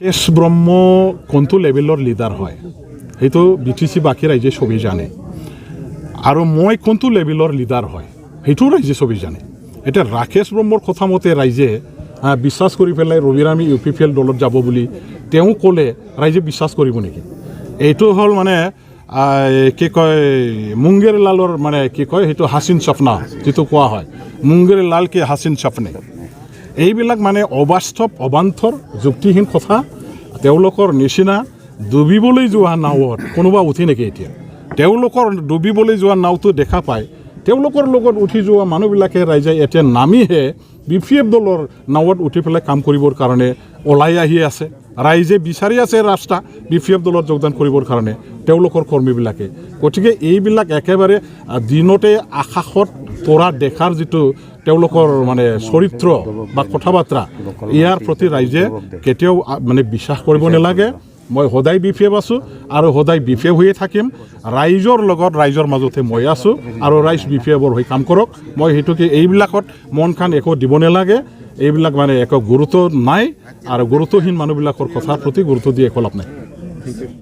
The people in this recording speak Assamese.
কেশ ব্ৰহ্ম কোনটো লেভেলৰ লিডাৰ হয় সেইটো বিটিসি বাকী ৰাইজে সবেই জানে আৰু মই কোনটো লেভেলৰ লিডাৰ হয় সেইটো ৰাইজে সবেই জানে এটা ৰাকেশ ব্ৰহ্মৰ কথা মতে ৰাইজে বিশ্বাস কৰি পেলাই ৰবিৰামী ইউপিপিএল দলত যাব বুলি তেওঁ ক'লে ৰাইজে বিশ্বাস কৰিব নেকি এইটো হ'ল মানে কি কয় মুংগেৰ লালৰ মানে কি কয় সেইটো হাসিন সপনা যেটো কোৱা হয় মুংগেৰ লাল কি হাসিন সপনে এইবিলাক মানে অবাস্তৱ অবান্তৰ যুক্তিহীন কথা তেওঁলোকৰ নিচিনা ডুবিবলৈ যোৱা নাওত কোনোবা উঠি নেকি এতিয়া তেওঁলোকৰ ডুবিবলৈ যোৱা নাওটো দেখা পায় তেওঁলোকৰ লগত উঠি যোৱা মানুহবিলাকে ৰাইজে এতিয়া নামিহে বিপিএফ দলৰ নাওত উঠি পেলাই কাম কৰিবৰ কাৰণে ওলাই আহি আছে ৰাইজে বিচাৰি আছে ৰাস্তা বিপিএফ দলত যোগদান কৰিবৰ কাৰণে তেওঁলোকৰ কৰ্মীবিলাকে গতিকে এইবিলাক একেবাৰে দিনতে আকাশত তৰা দেখাৰ যিটো তেওঁলোকৰ মানে চৰিত্ৰ বা কথা বাৰ্তা ইয়াৰ প্ৰতি ৰাইজে কেতিয়াও মানে বিশ্বাস কৰিব নালাগে মই সদায় বিপিএফ আছোঁ আৰু সদায় বিপিএফ হৈয়ে থাকিম ৰাইজৰ লগত ৰাইজৰ মাজতে মই আছোঁ আৰু ৰাইজ বিপিএফৰ হৈ কাম কৰক মই হেতুকে এইবিলাকত মন কাণ একো দিব নালাগে এইবিলাক মানে একো গুৰুত্ব নাই আৰু গুৰুত্বহীন মানুহবিলাকৰ কথাৰ প্ৰতি গুৰুত্ব দি একো লাভ নাই